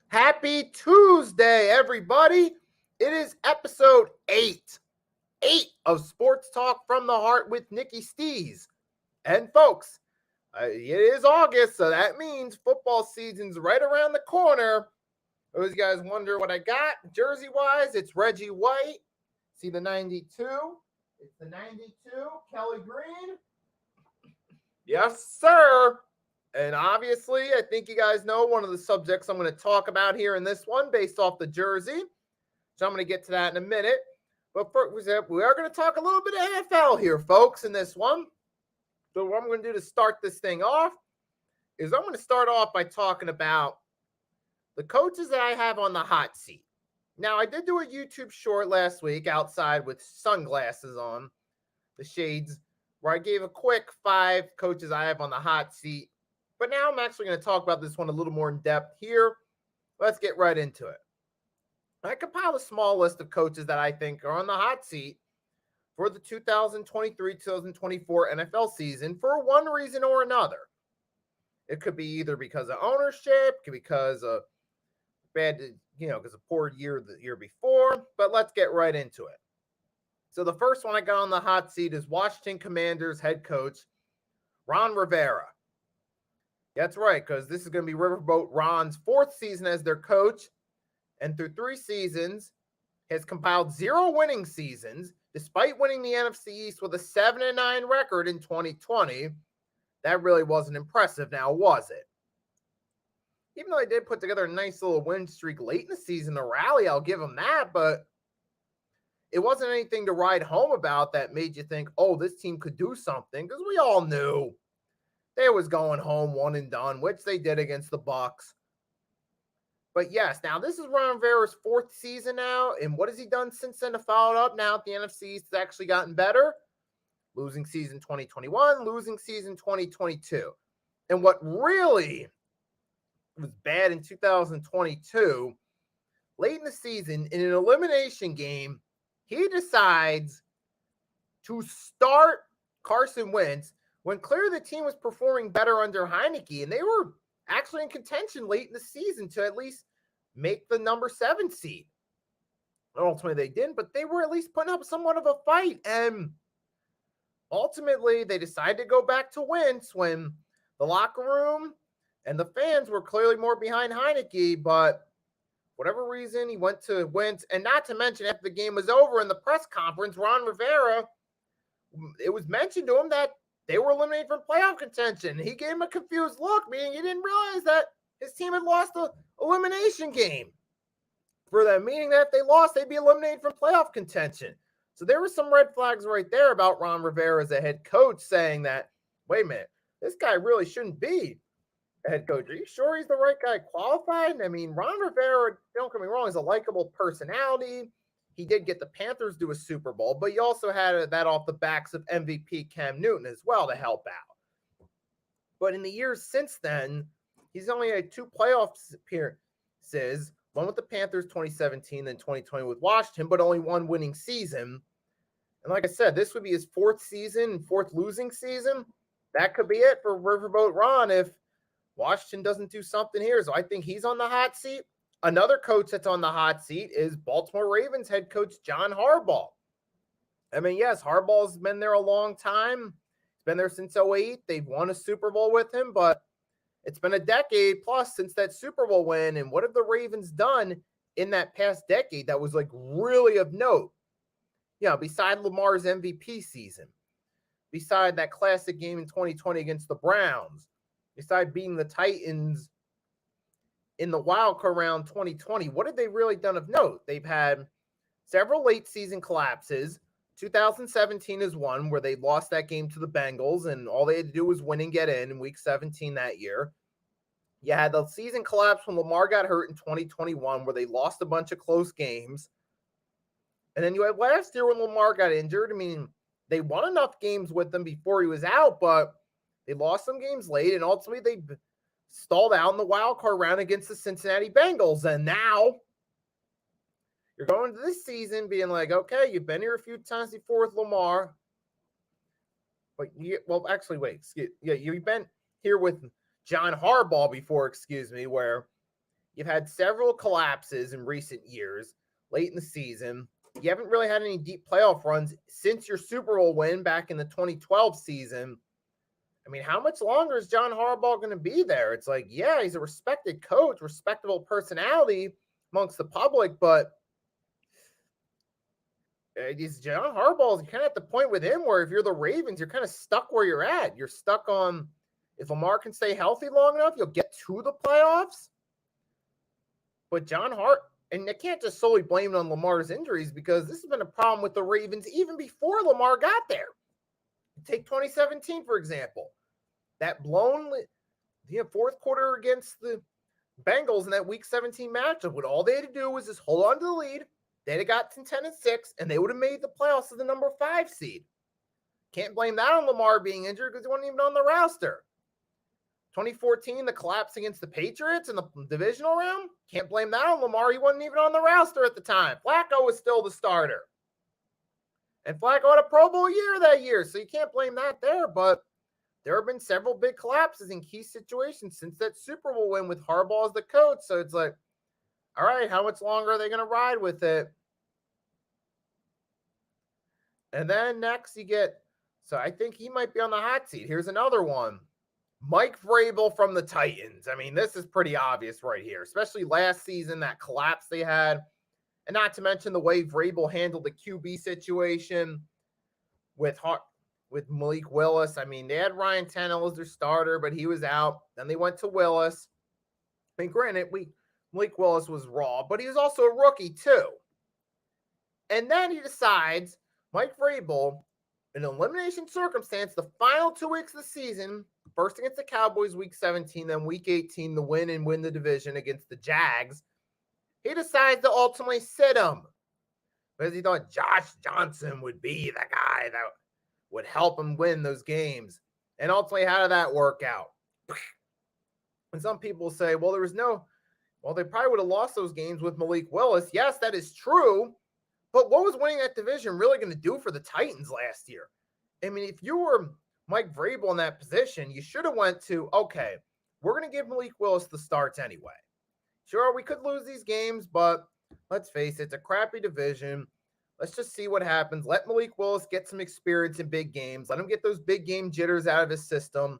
Happy Tuesday, everybody. It is episode 8 of Sports Talk from the Heart with Nicky, Steez. And folks, it is August, so that means football season's right around the corner. Those guys wonder what I got jersey-wise. It's Reggie White. See the 92? It's the 92, Kelly Green. Yes, sir. And obviously, I think you guys know one of the subjects I'm going to talk about here in this one based off the jersey. So I'm going to get to that in a minute. But first, we are going to talk a little bit of NFL here, folks, in this one. So what I'm going to do to start this thing off is I'm going to start off by talking about the coaches that I have on the hot seat. Now, I did do a YouTube short last week outside with sunglasses on, the shades, where I gave a quick 5 coaches I have on the hot seat. But now I'm actually going to talk about this one a little more in depth here. Let's get right into it. I compiled a small list of coaches that I think are on the hot seat for the 2023-2024 NFL season for one reason or another. It could be either because of ownership, it could be because of because of poor year the year before, but let's get right into it. So the first one I got on the hot seat is Washington Commanders head coach Ron Rivera. That's right, because this is going to be Riverboat Ron's 4th season as their coach, and through 3 seasons has compiled 0 winning seasons, despite winning the NFC East with a 7-9 record in 2020. That really wasn't impressive now, was it? Even though they did put together a nice little win streak late in the season to rally, I'll give them that, but it wasn't anything to ride home about that made you think, oh, this team could do something, because we all knew they was going home one and done, which they did against the Bucs. But yes, now this is Ron Rivera's 4th season now, and what has he done since then to follow it up? Now the NFC East has actually gotten better. Losing season 2021, losing season 2022. And what really was bad in 2022, late in the season, in an elimination game, he decides to start Carson Wentz when clearly the team was performing better under Heinicke, and they were actually in contention late in the season to at least make the number 7 seed. Ultimately, they didn't, but they were at least putting up somewhat of a fight, and ultimately, they decided to go back to Wentz when the locker room and the fans were clearly more behind Heinicke, but whatever reason, he went to Wentz, and not to mention after the game was over in the press conference, Ron Rivera, it was mentioned to him that they were eliminated from playoff contention. He gave him a confused look, meaning he didn't realize that his team had lost the elimination game for them, meaning that if they lost, they'd be eliminated from playoff contention. So there were some red flags right there about Ron Rivera as a head coach saying that, wait a minute, this guy really shouldn't be a head coach. Are you sure he's the right guy qualified? I mean, Ron Rivera, don't get me wrong, is a likable personality. He did get the Panthers to a Super Bowl, but he also had that off the backs of MVP Cam Newton as well to help out. But in the years since then, he's only had 2 playoff appearances, one with the Panthers 2017, then 2020 with Washington, but only 1 winning season. And like I said, this would be his 4th season and 4th losing season. That could be it for Riverboat Ron if Washington doesn't do something here. So I think he's on the hot seat. Another coach that's on the hot seat is Baltimore Ravens head coach John Harbaugh. I mean, yes, Harbaugh's been there a long time. He's been there since 2008. They've won a Super Bowl with him, but it's been a decade plus since that Super Bowl win. And what have the Ravens done in that past decade that was like really of note? You know, beside Lamar's MVP season. beside that classic game in 2020 against the Browns, beside beating the Titans in the wild card round 2020, what have they really done of note? They've had several late season collapses. 2017 is one where they lost that game to the Bengals, and all they had to do was win and get in week 17 that year. You had the season collapse when Lamar got hurt in 2021, where they lost a bunch of close games. And then you had last year when Lamar got injured. I mean, they won enough games with him before he was out, but they lost some games late, and ultimately they stalled out in the wild card round against the Cincinnati Bengals. And now you're going into this season being like, okay, you've been here a few times before with Lamar. But you've been here with John Harbaugh before, where you've had several collapses in recent years, late in the season. You haven't really had any deep playoff runs since your Super Bowl win back in the 2012 season. I mean, how much longer is John Harbaugh going to be there? It's like, yeah, he's a respected coach, respectable personality amongst the public, but John Harbaugh is kind of at the point with him where if you're the Ravens, you're kind of stuck where you're at. You're stuck on, if Lamar can stay healthy long enough, you'll get to the playoffs. But and I can't just solely blame it on Lamar's injuries, because this has been a problem with the Ravens even before Lamar got there. Take 2017, for example. That blown fourth quarter against the Bengals in that Week 17 matchup, when all they had to do was just hold on to the lead. They'd have got to 10-6, and they would have made the playoffs as the number 5 seed. Can't blame that on Lamar being injured because he wasn't even on the roster. 2014, the collapse against the Patriots in the divisional round. Can't blame that on Lamar. He wasn't even on the roster at the time. Flacco was still the starter. And Flacco had a Pro Bowl year that year, so you can't blame that there. But there have been several big collapses in key situations since that Super Bowl win with Harbaugh as the coach. So it's like, all right, how much longer are they going to ride with it? And then next so I think he might be on the hot seat. Here's another one. Mike Vrabel from the Titans. I mean, this is pretty obvious right here, especially last season, that collapse they had. And not to mention the way Vrabel handled the QB situation with Malik Willis. I mean, they had Ryan Tannehill as their starter, but he was out. Then they went to Willis. I mean, granted, Malik Willis was raw, but he was also a rookie too. And then he decides, Mike Vrabel, in an elimination circumstance, the final 2 weeks of the season, first against the Cowboys week 17, then week 18 to win the division against the Jags, he decides to ultimately sit him because he thought Josh Johnson would be the guy that would help him win those games. And ultimately, how did that work out? And some people say, well, they probably would have lost those games with Malik Willis. Yes, that is true. But what was winning that division really going to do for the Titans last year? I mean, if you were Mike Vrabel in that position, you should have went to, okay, we're going to give Malik Willis the starts anyway. Sure, we could lose these games, but let's face it, it's a crappy division. Let's just see what happens. Let Malik Willis get some experience in big games. Let him get those big game jitters out of his system.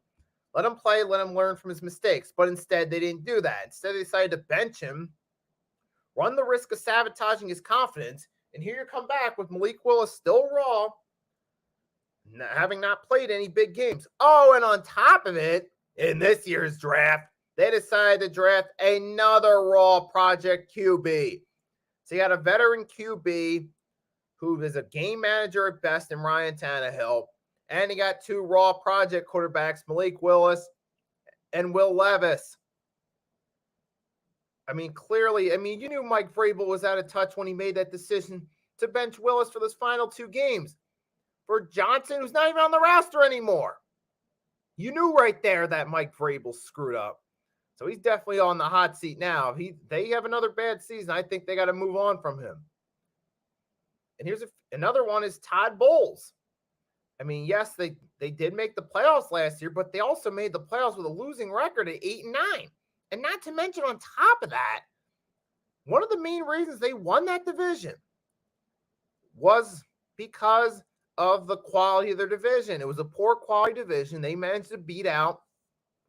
Let him play. Let him learn from his mistakes. But instead, they didn't do that. Instead, they decided to bench him, run the risk of sabotaging his confidence, and here you come back with Malik Willis still raw, having not played any big games. Oh, and on top of it, in this year's draft, they decided to draft another raw project QB. So you got a veteran QB who is a game manager at best in Ryan Tannehill, and you got 2 raw project quarterbacks, Malik Willis and Will Levis. I mean, clearly, you knew Mike Vrabel was out of touch when he made that decision to bench Willis for those final 2 games. For Johnson, who's not even on the roster anymore. You knew right there that Mike Vrabel screwed up. So he's definitely on the hot seat now. If they have another bad season, I think they got to move on from him. And here's another one is Todd Bowles. I mean, yes, they did make the playoffs last year, but they also made the playoffs with a losing record at 8-9. And not to mention, on top of that, one of the main reasons they won that division was because of the quality of their division. It was a poor quality division. They managed to beat out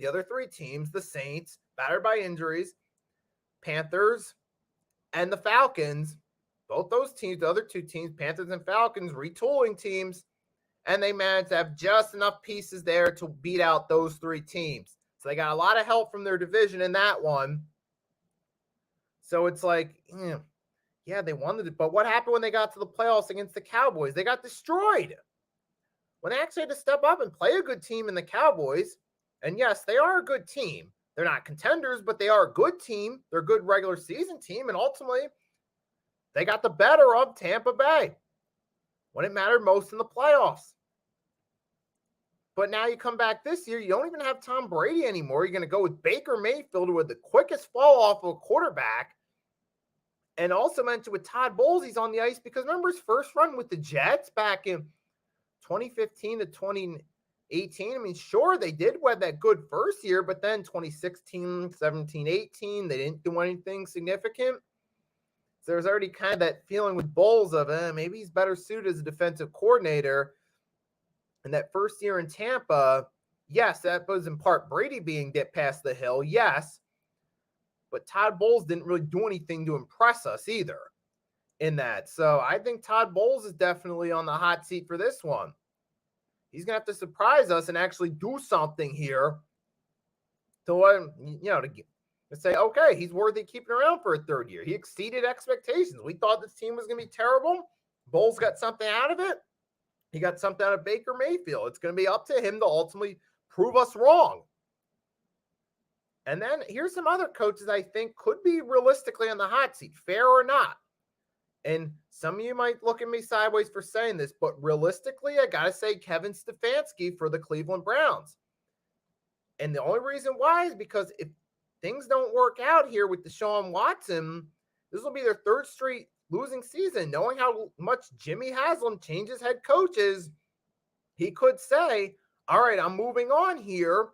the other 3 teams, the Saints, battered by injuries, Panthers, and the Falcons. Both those teams, the other 2 teams, Panthers and Falcons, retooling teams, and they managed to have just enough pieces there to beat out those three teams. So they got a lot of help from their division in that one. So it's like, yeah, they won it. But what happened when they got to the playoffs against the Cowboys? They got destroyed. When they actually had to step up and play a good team in the Cowboys, and yes, they are a good team. They're not contenders, but they are a good team. They're a good regular season team, and ultimately, they got the better of Tampa Bay when it mattered most in the playoffs. But now you come back this year, you don't even have Tom Brady anymore. You're going to go with Baker Mayfield with the quickest fall off of a quarterback. And also mentioned with Todd Bowles, he's on the ice because remember his first run with the Jets back in 2015 to 2018. I mean, sure, they did have that good first year, but then 2016, 17, 18, they didn't do anything significant. So there's already kind of that feeling with Bowles of maybe he's better suited as a defensive coordinator. And that first year in Tampa, yes, that was in part Brady being get past the hill, yes. But Todd Bowles didn't really do anything to impress us either in that. So I think Todd Bowles is definitely on the hot seat for this one. He's going to have to surprise us and actually do something here to, to say, okay, he's worthy of keeping around for a third year. He exceeded expectations. We thought this team was going to be terrible. Bowles got something out of it. He got something out of Baker Mayfield. It's going to be up to him to ultimately prove us wrong. And then here's some other coaches I think could be realistically on the hot seat, fair or not. And some of you might look at me sideways for saying this, but realistically, I got to say Kevin Stefanski for the Cleveland Browns. And the only reason why is because if things don't work out here with Deshaun Watson, this will be their third straight losing season. Knowing how much Jimmy Haslam changes head coaches, he could say, all right, I'm moving on here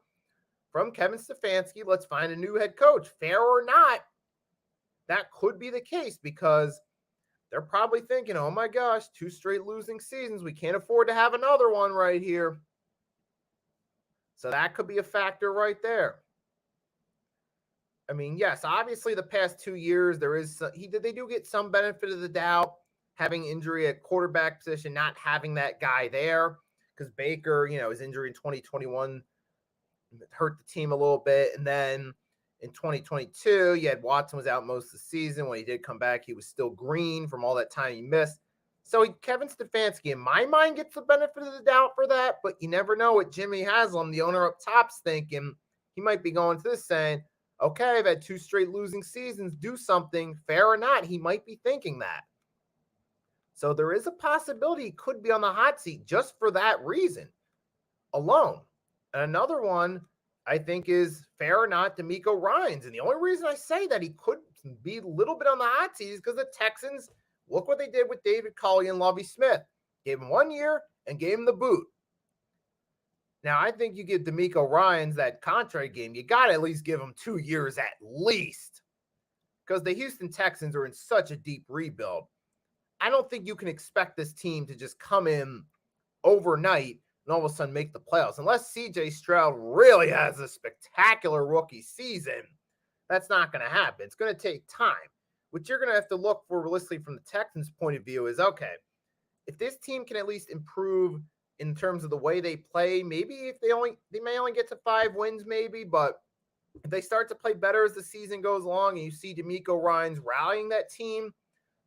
from Kevin Stefanski. Let's find a new head coach. Fair or not, that could be the case because they're probably thinking, oh my gosh, 2 straight losing seasons. We can't afford to have another one right here. So that could be a factor right there. I mean, yes, obviously the past 2 years, they do get some benefit of the doubt, having injury at quarterback position, not having that guy there because Baker, his injury in 2021 hurt the team a little bit. And then in 2022, you had Watson was out most of the season. When he did come back, he was still green from all that time he missed. So Kevin Stefanski, in my mind, gets the benefit of the doubt for that, but you never know what Jimmy Haslam, the owner up top's thinking. He might be going to this saying, okay, I've had 2 straight losing seasons, do something, fair or not. He might be thinking that. So there is a possibility he could be on the hot seat just for that reason alone. And another one I think is fair or not, D'Amico Ryans. And the only reason I say that he could be a little bit on the hot seat is because the Texans, look what they did with David Culley and Lovie Smith. Gave him 1 year and gave him the boot. Now, I think you give D'Amico Ryans that contract game, you got to at least give him 2 years at least. Because the Houston Texans are in such a deep rebuild. I don't think you can expect this team to just come in overnight and all of a sudden make the playoffs. Unless C.J. Stroud really has a spectacular rookie season, that's not going to happen. It's going to take time. What you're going to have to look for realistically from the Texans' point of view is, okay, if this team can at least improve in terms of the way they play, maybe if they may only get to 5 wins maybe, but if they start to play better as the season goes along and you see D'Amico Ryans rallying that team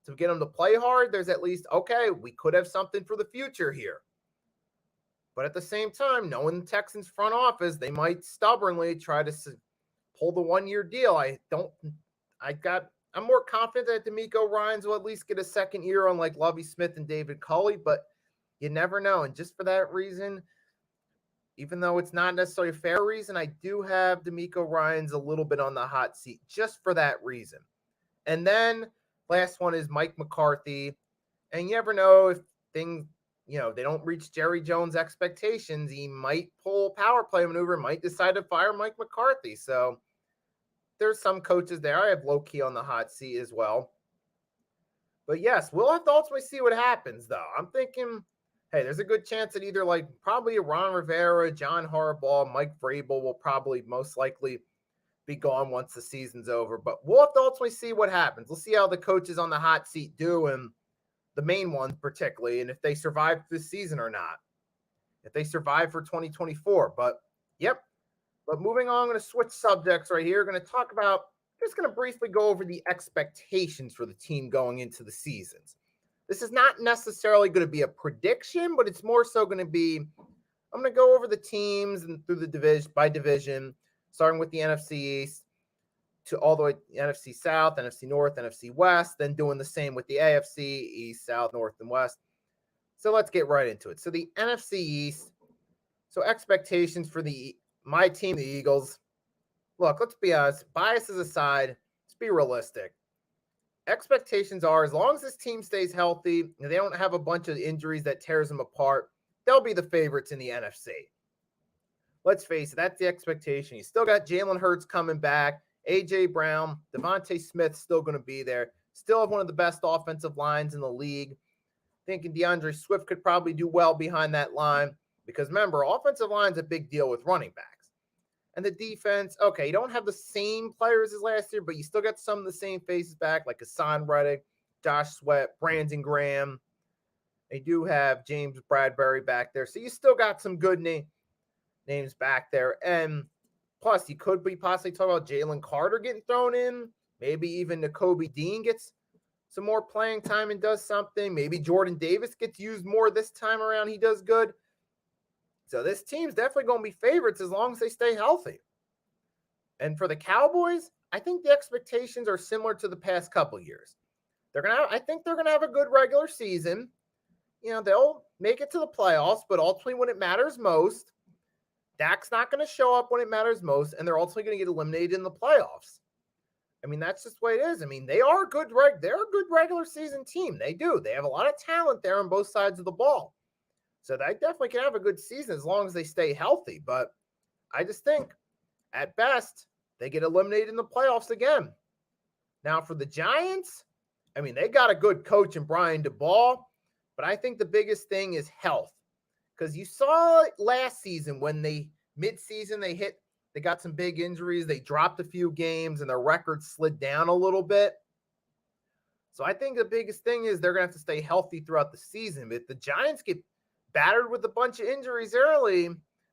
to get them to play hard, there's at least, okay, we could have something for the future here. But at the same time, knowing the Texans front office, they might stubbornly try to pull the 1-year deal. I'm more confident that D'Amico Ryans will at least get a second year on like Lovie Smith and David Culley, but you never know. And just for that reason, even though it's not necessarily a fair reason, I do have D'Amico Ryans a little bit on the hot seat just for that reason. And then last one is Mike McCarthy. And you never know if things, they don't reach Jerry Jones' expectations. He might pull a power play maneuver, might decide to fire Mike McCarthy. So there's some coaches there. I have low-key on the hot seat as well. But yes, we'll have to ultimately see what happens, though. I'm thinking, hey, there's a good chance that either probably Ron Rivera, John Harbaugh, Mike Vrabel will probably most likely be gone once the season's over. But we'll have to ultimately see what happens. We'll see how the coaches on the hot seat do, and the main ones particularly, and if they survive this season or not. if they survive for 2024. But yep. But moving on, I'm going to switch subjects right here. Going to talk about, just going to briefly go over the expectations for the team going into the seasons. This is not necessarily going to be a prediction, but it's more so going to be, I'm going to go over the teams and through the division by division, starting with the NFC East to all the way NFC South, NFC North, NFC West, then doing the same with the AFC, East, South, North, and West. So let's get right into it. So the NFC East, so expectations for my team, the Eagles. Look, let's be honest, biases aside, let's be realistic. Expectations are, as long as this team stays healthy and they don't have a bunch of injuries that tears them apart, they'll be the favorites in the NFC. Let's face it, that's the expectation. You still got Jalen Hurts coming back, A.J. Brown, Devontae Smith still going to be there. Still have one of the best offensive lines in the league. Thinking DeAndre Swift could probably do well behind that line because, remember, offensive line's a big deal with running backs. And the defense, okay, you don't have the same players as last year, but you still got some of the same faces back, like Hassan Reddick, Josh Sweat, Brandon Graham. They do have James Bradbury back there. So you still got some good names back there. And plus, you could be possibly talking about Jalen Carter getting thrown in. Maybe even Nakobe Dean gets some more playing time and does something. Maybe Jordan Davis gets used more this time around. He does good. So this team's definitely going to be favorites as long as they stay healthy. And for the Cowboys, I think the expectations are similar to the past couple years. I think they're going to have a good regular season. You know, they'll make it to the playoffs, but ultimately when it matters most, Dak's not going to show up when it matters most, and they're ultimately going to get eliminated in the playoffs. I mean, that's just the way it is. I mean, they're a good regular season team. They do. They have a lot of talent there on both sides of the ball. So they definitely can have a good season as long as they stay healthy. But I just think, at best, they get eliminated in the playoffs again. Now, for the Giants, I mean, they got a good coach in Brian DeBall, but I think the biggest thing is health. Because you saw it last season when mid-season, they got some big injuries. They dropped a few games, and their record slid down a little bit. So I think the biggest thing is they're going to have to stay healthy throughout the season. If the Giants get battered with a bunch of injuries early,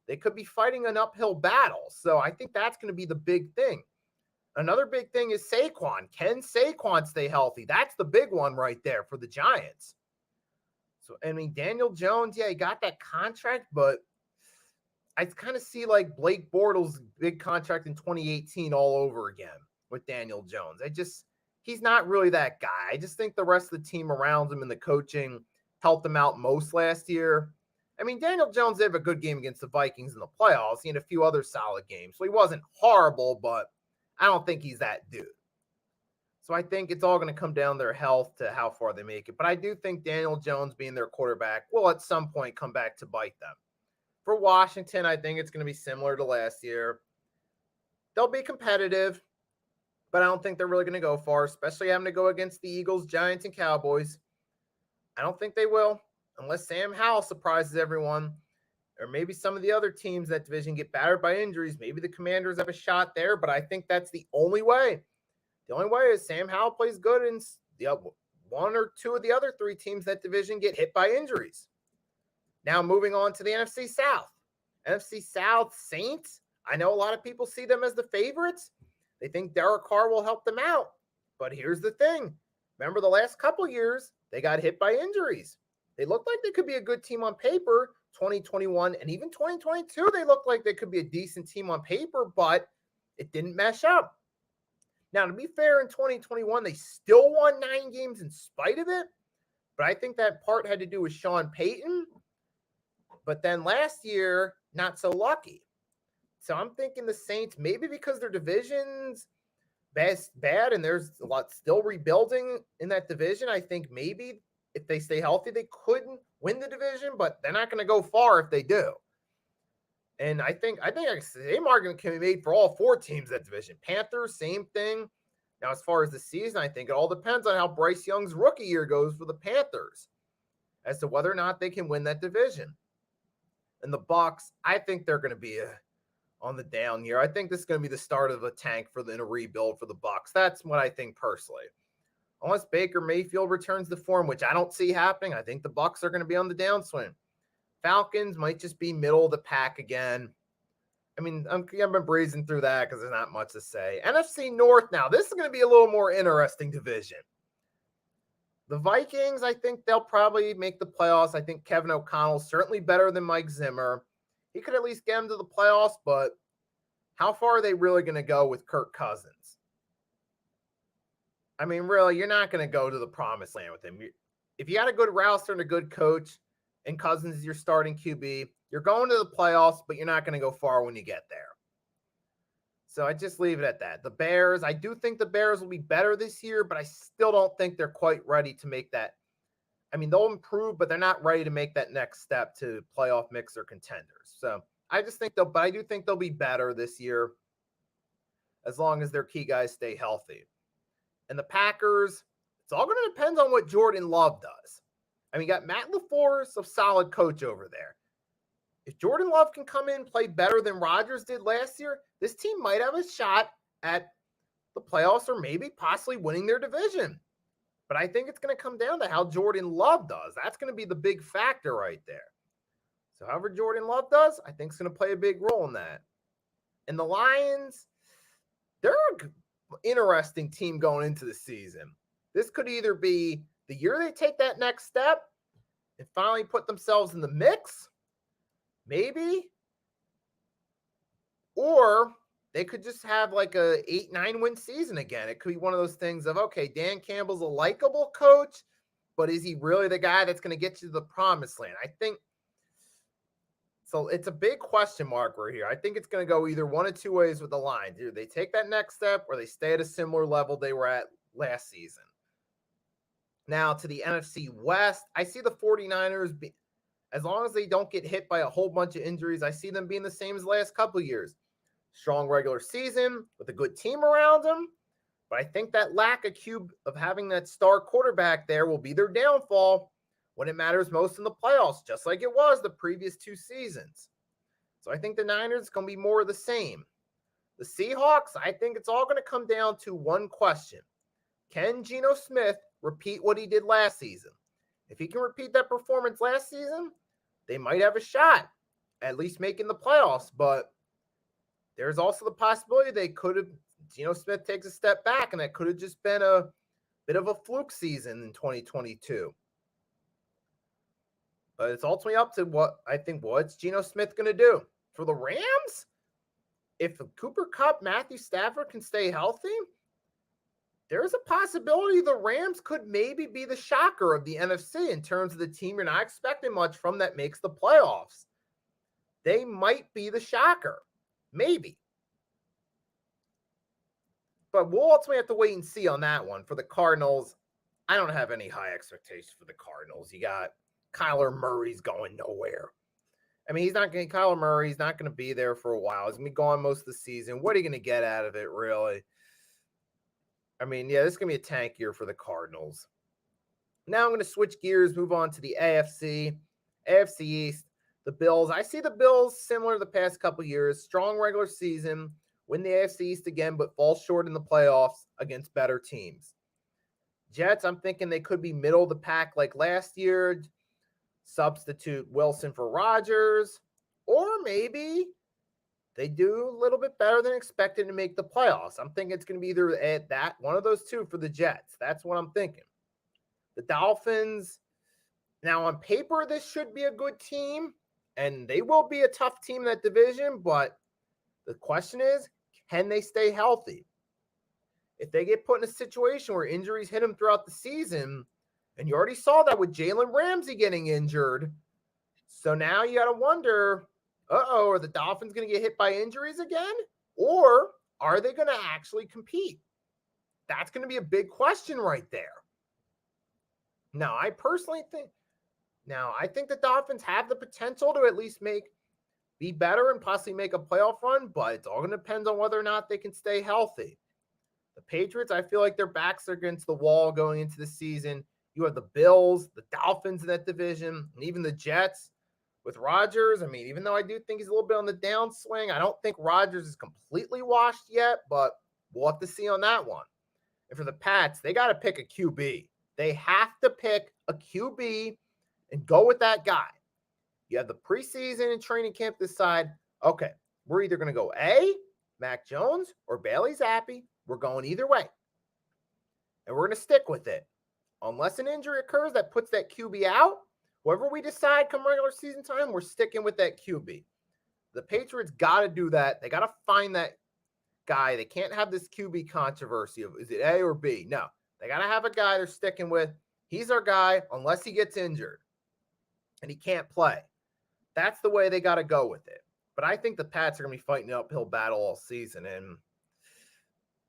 they could be fighting an uphill battle. So I think that's going to be the big thing. Another big thing is Saquon. Can Saquon stay healthy? That's the big one right there for the Giants. So, I mean, Daniel Jones, yeah, he got that contract, but I kind of see like Blake Bortles' big contract in 2018 all over again with Daniel Jones. He's not really that guy. I just think the rest of the team around him and the coaching helped him out most last year. I mean, Daniel Jones did have a good game against the Vikings in the playoffs. He had a few other solid games. So he wasn't horrible, but I don't think he's that dude. So I think it's all going to come down to their health to how far they make it. But I do think Daniel Jones being their quarterback will at some point come back to bite them. For Washington, I think it's going to be similar to last year. They'll be competitive, but I don't think they're really going to go far, especially having to go against the Eagles, Giants, and Cowboys. I don't think they will, unless Sam Howell surprises everyone, or maybe some of the other teams in that division get battered by injuries. Maybe the Commanders have a shot there, but I think that's the only way. The only way is Sam Howell plays good and one or two of the other three teams in that division get hit by injuries. Now moving on to the NFC South. NFC South Saints, I know a lot of people see them as the favorites. They think Derek Carr will help them out. But here's the thing. Remember the last couple years, they got hit by injuries. They looked like they could be a good team on paper, 2021 and even 2022. They looked like they could be a decent team on paper, but it didn't mesh up. Now, to be fair, in 2021, they still won 9 games in spite of it. But I think that part had to do with Sean Payton. But then last year, not so lucky. So I'm thinking the Saints, maybe because their division's bad and there's a lot still rebuilding in that division, I think maybe if they stay healthy, they couldn't win the division, but they're not going to go far if they do. And I think the same argument can be made for all 4 teams in that division. Panthers, same thing. Now, as far as the season, I think it all depends on how Bryce Young's rookie year goes for the Panthers as to whether or not they can win that division. And the Bucs, I think they're going to be on the down year. I think this is going to be the start of a tank in a rebuild for the Bucs. That's what I think personally. Unless Baker Mayfield returns to form, which I don't see happening, I think the Bucs are going to be on the downswing. Falcons might just be middle of the pack again. I mean, I've been breezing through that because there's not much to say. NFC North now. This is going to be a little more interesting division. The Vikings, I think they'll probably make the playoffs. I think Kevin O'Connell's certainly better than Mike Zimmer. He could at least get them to the playoffs, but how far are they really going to go with Kirk Cousins? I mean, really, you're not going to go to the promised land with him. If you got a good roster and a good coach and Cousins is your starting QB, you're going to the playoffs, but you're not going to go far when you get there. So I just leave it at that. The Bears, I do think the Bears will be better this year, but I still don't think they're quite ready to make that. I mean, they'll improve, but they're not ready to make that next step to playoff mixer contenders. So I just think but I do think they'll be better this year as long as their key guys stay healthy. And the Packers, it's all going to depend on what Jordan Love does. I mean, you got Matt LaFleur's a solid coach over there. If Jordan Love can come in and play better than Rodgers did last year, this team might have a shot at the playoffs or maybe possibly winning their division. But I think it's going to come down to how Jordan Love does. That's going to be the big factor right there. So however Jordan Love does, I think it's going to play a big role in that. And the Lions, they're an interesting team going into the season. This could either be the year they take that next step and finally put themselves in the mix, maybe, or they could just have like a 8-9 win season again. It could be one of those things of, okay, Dan Campbell's a likable coach, but is he really the guy that's going to get you to the promised land? I think so. It's a big question mark right here. I think it's going to go either one of two ways with the Lions. Either they take that next step or they stay at a similar level they were at last season. Now to the NFC West, I see the 49ers as long as they don't get hit by a whole bunch of injuries, I see them being the same as the last couple of years. Strong regular season with a good team around them. But I think that lack of having that star quarterback there will be their downfall when it matters most in the playoffs, just like it was the previous two seasons. So I think the Niners are going to be more of the same. The Seahawks, I think it's all going to come down to one question. Can Geno Smith repeat what he did last season? If he can repeat that performance last season, they might have a shot at least making the playoffs. But there's also the possibility Geno Smith takes a step back, and that could have just been a bit of a fluke season in 2022. But it's ultimately up to what's Geno Smith going to do. For the Rams, if Cooper Kupp, Matthew Stafford can stay healthy, there's a possibility the Rams could maybe be the shocker of the NFC in terms of the team you're not expecting much from that makes the playoffs. They might be the shocker. Maybe. But we'll ultimately have to wait and see on that one. For the Cardinals, I don't have any high expectations for the Cardinals. You got Kyler Murray's going nowhere. I mean, Kyler Murray's not going to be there for a while. He's going to be gone most of the season. What are you going to get out of it, really? I mean, yeah, this is going to be a tank year for the Cardinals. Now I'm going to switch gears, move on to the AFC. AFC East, the Bills. I see the Bills similar to the past couple of years. Strong regular season, win the AFC East again, but fall short in the playoffs against better teams. Jets, I'm thinking they could be middle of the pack like last year. Substitute Wilson for Rodgers. Or maybe they do a little bit better than expected to make the playoffs. I'm thinking it's going to be either at that, one of those two for the Jets. That's what I'm thinking. The Dolphins, now on paper, this should be a good team, and they will be a tough team in that division, but the question is, can they stay healthy? If they get put in a situation where injuries hit them throughout the season, and you already saw that with Jalen Ramsey getting injured, so now you got to wonder, are the Dolphins going to get hit by injuries again? Or are they going to actually compete? That's going to be a big question right there. Now, I think the Dolphins have the potential to at least be better and possibly make a playoff run, but it's all going to depend on whether or not they can stay healthy. The Patriots, I feel like their backs are against the wall going into the season. You have the Bills, the Dolphins in that division, and even the Jets. With Rodgers, I mean, even though I do think he's a little bit on the downswing, I don't think Rodgers is completely washed yet, but we'll have to see on that one. And for the Pats, they got to pick a QB. They have to pick a QB and go with that guy. You have the preseason and training camp to decide, okay, we're either going to go A, Mac Jones, or Bailey Zappi. We're going either way. And we're going to stick with it. Unless an injury occurs that puts that QB out, whoever we decide come regular season time, we're sticking with that QB. The Patriots got to do that. They got to find that guy. They can't have this QB controversy of is it A or B? No, they got to have a guy they're sticking with. He's our guy unless he gets injured and he can't play. That's the way they got to go with it. But I think the Pats are going to be fighting an uphill battle all season. And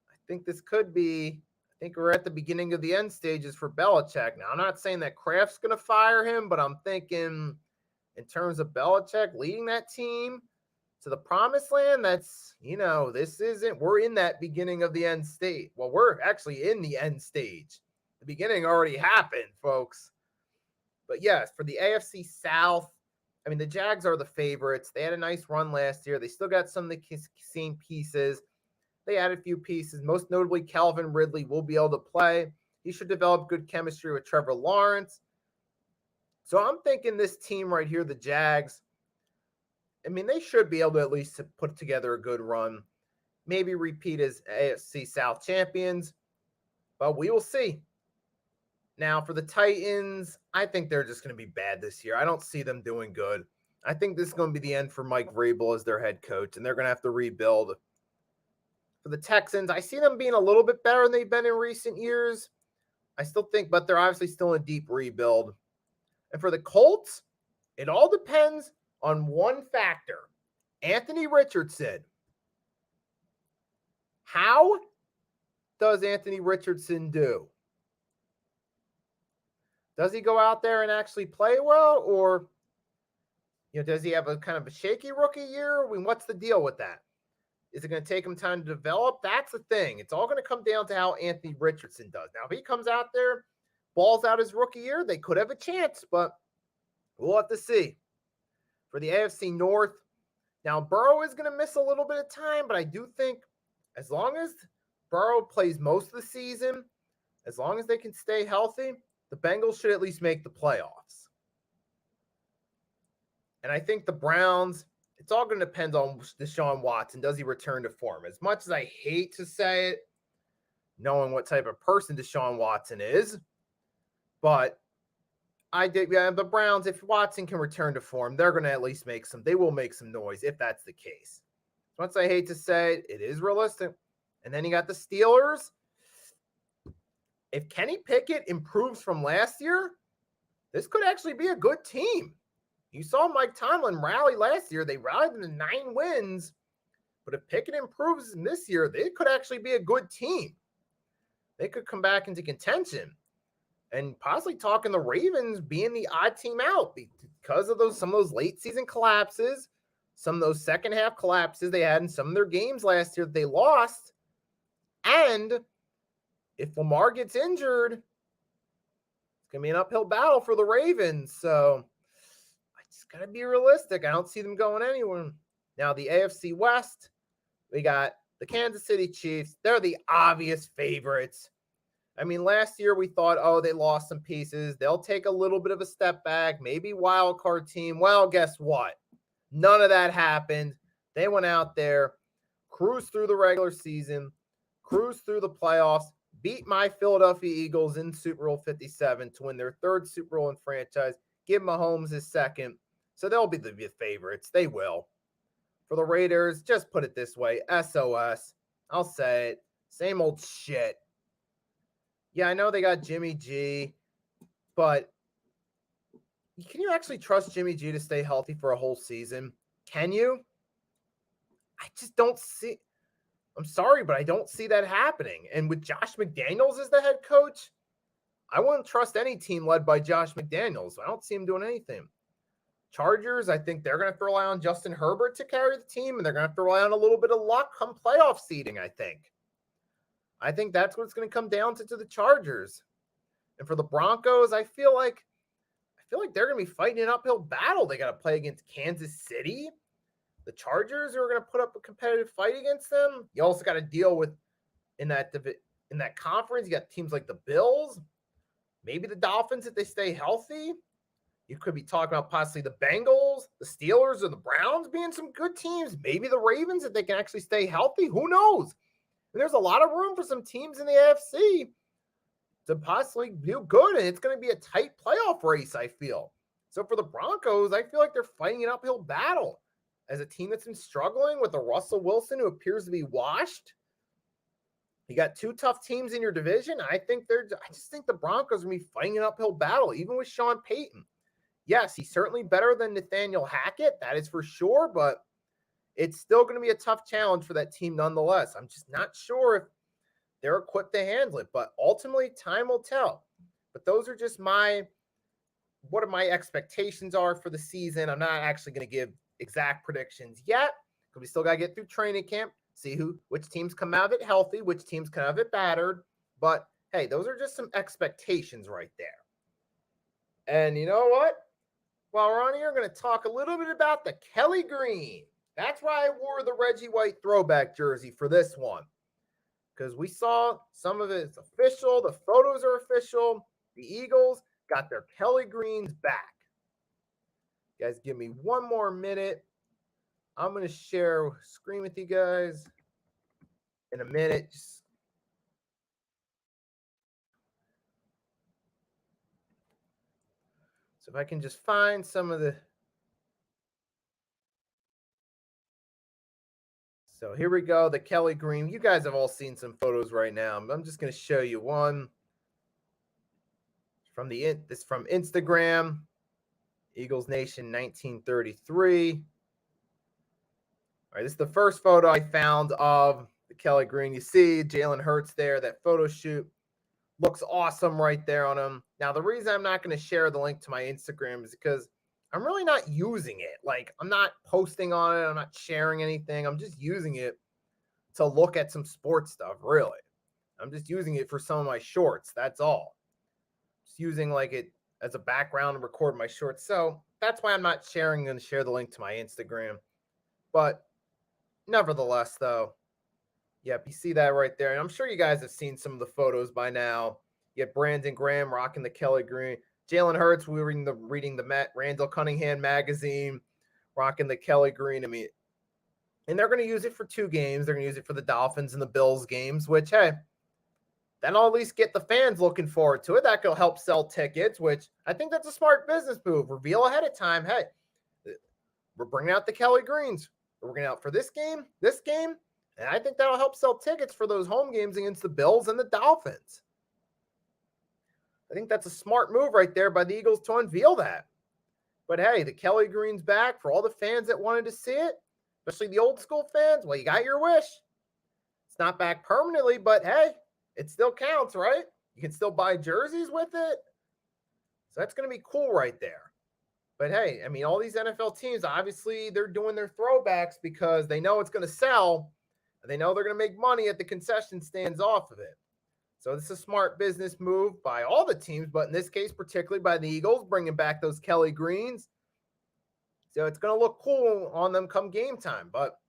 I think this could be, I think we're at the beginning of the end stages for Belichick. Now, I'm not saying that Kraft's going to fire him, but I'm thinking in terms of Belichick leading that team to the promised land, that's, this isn't, we're in that beginning of the end state. Well, we're actually in the end stage. The beginning already happened, folks. But yes, for the AFC South, I mean, the Jags are the favorites. They had a nice run last year. They still got some of the same pieces. They added a few pieces. Most notably, Calvin Ridley will be able to play. He should develop good chemistry with Trevor Lawrence. So I'm thinking this team right here, the Jags, I mean, they should be able to at least put together a good run. Maybe repeat as AFC South champions. But we will see. Now, for the Titans, I think they're just going to be bad this year. I don't see them doing good. I think this is going to be the end for Mike Vrabel as their head coach, and they're going to have to rebuild. For the Texans, I see them being a little bit better than they've been in recent years. I still think, but they're obviously still in a deep rebuild. And for the Colts, it all depends on one factor. Anthony Richardson. How does Anthony Richardson do? Does he go out there and actually play well, or does he have a kind of a shaky rookie year? I mean, what's the deal with that? Is it going to take him time to develop? That's the thing. It's all going to come down to how Anthony Richardson does. Now, if he comes out there, balls out his rookie year, they could have a chance, but we'll have to see. For the AFC North, now Burrow is going to miss a little bit of time, but I do think as long as Burrow plays most of the season, as long as they can stay healthy, the Bengals should at least make the playoffs. And I think the Browns, it's all going to depend on Deshaun Watson. Does he return to form? As much as I hate to say it, knowing what type of person Deshaun Watson is, but the Browns, if Watson can return to form, they're going to at least they will make some noise if that's the case. As much as I hate to say it, it is realistic. And then you got the Steelers. If Kenny Pickett improves from last year, this could actually be a good team. You saw Mike Tomlin rally last year. They rallied into 9 wins. But if Pickett improves in this year, they could actually be a good team. They could come back into contention. And possibly talking the Ravens being the odd team out because of some of those late season collapses, some of those second half collapses they had in some of their games last year that they lost. And if Lamar gets injured, it's going to be an uphill battle for the Ravens. So I just got to be realistic. I don't see them going anywhere. Now, the AFC West, we got the Kansas City Chiefs. They're the obvious favorites. I mean, last year we thought, they lost some pieces. They'll take a little bit of a step back, maybe wild card team. Well, guess what? None of that happened. They went out there, cruised through the regular season, cruised through the playoffs, beat my Philadelphia Eagles in Super Bowl 57 to win their 3rd Super Bowl in franchise, give Mahomes his 2nd. So they'll be the favorites. They will. For the Raiders, just put it this way, SOS. I'll say it. Same old shit. Yeah, I know they got Jimmy G, but can you actually trust Jimmy G to stay healthy for a whole season? Can you? I just don't see. I'm sorry, but I don't see that happening. And with Josh McDaniels as the head coach, I wouldn't trust any team led by Josh McDaniels. I don't see him doing anything. Chargers, I think they're going to have to rely on Justin Herbert to carry the team, and they're going to have to rely on a little bit of luck come playoff seeding, I think. I think that's what it's going to come down to the Chargers. And for the Broncos, I feel like they're going to be fighting an uphill battle. They got to play against Kansas City. The Chargers are going to put up a competitive fight against them. You also got to deal with in that conference. You got teams like the Bills, maybe the Dolphins if they stay healthy. You could be talking about possibly the Bengals, the Steelers, or the Browns being some good teams. Maybe the Ravens, if they can actually stay healthy. Who knows? And there's a lot of room for some teams in the AFC to possibly do good, and it's going to be a tight playoff race, I feel. So for the Broncos, I feel like they're fighting an uphill battle as a team that's been struggling with a Russell Wilson who appears to be washed. You got two tough teams in your division. I just think the Broncos are going to be fighting an uphill battle, even with Sean Payton. Yes, he's certainly better than Nathaniel Hackett, that is for sure, but it's still going to be a tough challenge for that team nonetheless. I'm just not sure if they're equipped to handle it, but ultimately time will tell. But those are just what my expectations are for the season. I'm not actually going to give exact predictions yet because we still got to get through training camp, see which teams come out of it healthy, which teams come out of it battered. But hey, those are just some expectations right there. And you know what? While we're on here, I'm going to talk a little bit about the Kelly Green. That's why I wore the Reggie White throwback jersey for this one. Because we saw some of it is official. The photos are official. The Eagles got their Kelly Greens back. You guys, give me one more minute. I'm going to share screen with you guys in a minute. So if I can just find some of the... So here we go, the Kelly Green. You guys have all seen some photos right now. I'm just going to show you one from from Instagram. Eagles Nation 1933. All right, this is the first photo I found of the Kelly Green. You see Jalen Hurts there. That photo shoot looks awesome right there on him. Now, the reason I'm not going to share the link to my Instagram is because I'm really not using it. Like, I'm not posting on it. I'm not sharing anything. I'm just using it to look at some sports stuff, really. I'm just using it for some of my shorts. That's all. Just using like it as a background to record my shorts. So that's why I'm not sharing and share the link to my Instagram. But nevertheless, though, yep, you see that right there. And I'm sure you guys have seen some of the photos by now. You have Brandon Graham rocking the Kelly Green. Jalen Hurts, we were reading the Randall Cunningham magazine, rocking the Kelly Green. I mean, and they're going to use it for 2 games. They're going to use it for the Dolphins and the Bills games, which, hey, that'll at least get the fans looking forward to it. That could help sell tickets, which I think that's a smart business move. Reveal ahead of time, hey, we're bringing out the Kelly Greens. We're bringing out for this game, and I think that'll help sell tickets for those home games against the Bills and the Dolphins. I think that's a smart move right there by the Eagles to unveil that. But hey, the Kelly Green's back for all the fans that wanted to see it, especially the old school fans. Well, you got your wish. It's not back permanently, but hey, it still counts, right? You can still buy jerseys with it. So that's going to be cool right there. But hey, I mean, all these NFL teams, obviously, they're doing their throwbacks because they know it's going to sell. And they know they're going to make money at the concession stands off of it. So this is a smart business move by all the teams, but in this case, particularly by the Eagles, bringing back those Kelly Greens. So it's going to look cool on them come game time. But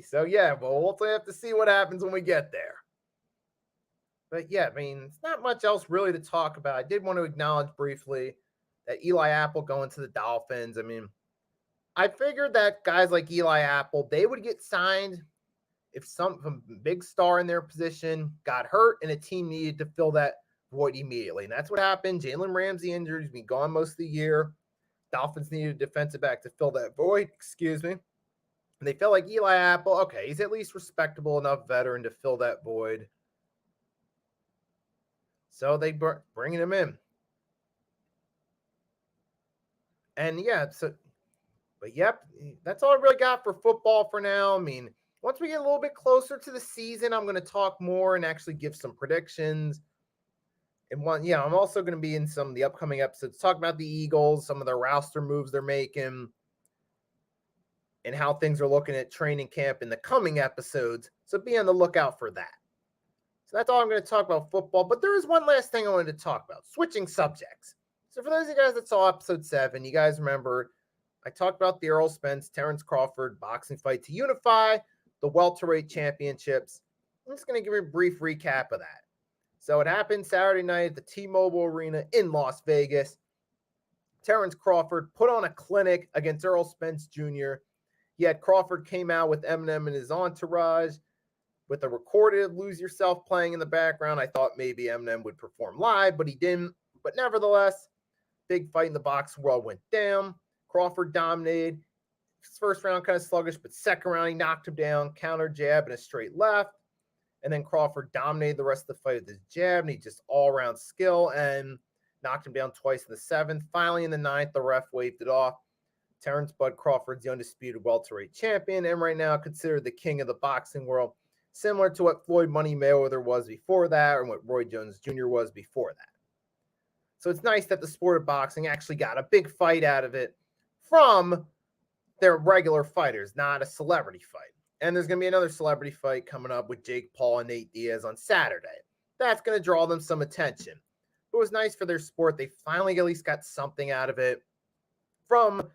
so, yeah, we'll have to see what happens when we get there. But yeah, I mean, it's not much else really to talk about. I did want to acknowledge briefly that Eli Apple going to the Dolphins. I mean, I figured that guys like Eli Apple, they would get signed if some big star in their position got hurt and a team needed to fill that void immediately. And that's what happened. Jalen Ramsey injured. He's been gone most of the year. Dolphins needed a defensive back to fill that void. Excuse me. And they felt like Eli Apple, okay, he's at least respectable enough veteran to fill that void. So they bringing him in. And yeah, but yep, that's all I really got for football for now. I mean, once we get a little bit closer to the season, I'm going to talk more and actually give some predictions. And I'm also going to be in some of the upcoming episodes talking about the Eagles, some of their roster moves they're making, and how things are looking at training camp in the coming episodes. So be on the lookout for that. So that's all I'm going to talk about football. But there is one last thing I wanted to talk about, switching subjects. So for those of you guys that saw episode 7, you guys remember I talked about the Errol Spence, Terrence Crawford boxing fight to unify the welterweight championships. I'm just going to give you a brief recap of that. So it happened Saturday night at the T-Mobile Arena in Las Vegas. Terrence Crawford put on a clinic against Earl Spence Jr. Yet Crawford came out with Eminem and his entourage with a recorded Lose Yourself playing in the background. I thought maybe Eminem would perform live, but he didn't. But nevertheless, big fight in the boxing world went down. Crawford dominated. His first round kind of sluggish, but second round he knocked him down, counter jab and a straight left. And then Crawford dominated the rest of the fight with his jab, and he just all-around skill and knocked him down twice in the seventh. Finally, in the ninth, the ref waved it off. Terrence Bud Crawford's the undisputed welterweight champion, and right now considered the king of the boxing world, similar to what Floyd Money Mayweather was before that, or what Roy Jones Jr. was before that. So it's nice that the sport of boxing actually got a big fight out of it from their regular fighters, not a celebrity fight. And there's going to be another celebrity fight coming up with Jake Paul and Nate Diaz on Saturday. That's going to draw them some attention. It was nice for their sport. They finally at least got something out of it from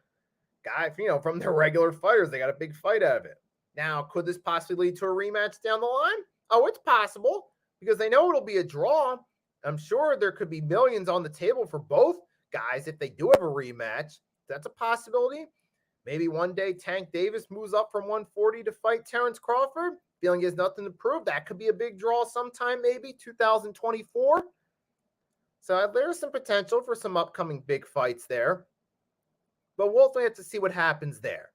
from their regular fighters. They got a big fight out of it. Now, could this possibly lead to a rematch down the line? Oh, it's possible because they know it'll be a draw. I'm sure there could be millions on the table for both guys if they do have a rematch. That's a possibility. Maybe one day Tank Davis moves up from 140 to fight Terrence Crawford, feeling he has nothing to prove. That could be a big draw sometime, maybe 2024. So there's some potential for some upcoming big fights there. But we'll have to see what happens there.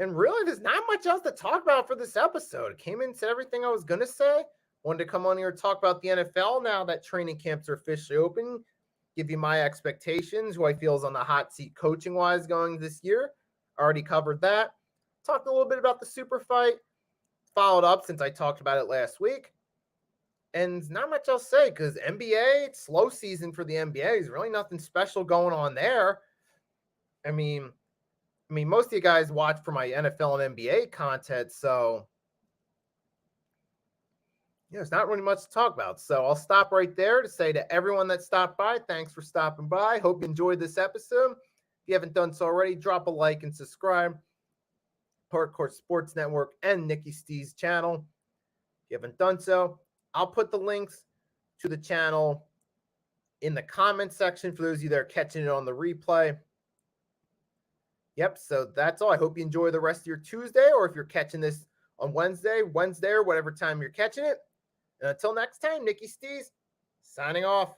And really, there's not much else to talk about for this episode. Came in, said everything I was going to say. Wanted to come on here and talk about the NFL now that training camps are officially open. Give you my expectations, who I feel is on the hot seat coaching-wise going this year. Already covered that. Talked a little bit about the super fight. Followed up since I talked about it last week. And not much else to say because NBA, it's slow season for the NBA. There's really nothing special going on there. I mean, most of you guys watch for my NFL and NBA content, so there's not really much to talk about. So I'll stop right there to say to everyone that stopped by, thanks for stopping by. Hope you enjoyed this episode. If you haven't done so already, drop a like and subscribe. Hardcore Sports Network and Nicky Steez channel. If you haven't done so, I'll put the links to the channel in the comment section for those of you that are catching it on the replay. Yep, so that's all. I hope you enjoy the rest of your Tuesday, or if you're catching this on Wednesday, or whatever time you're catching it. And until next time, Nicky Steez, signing off.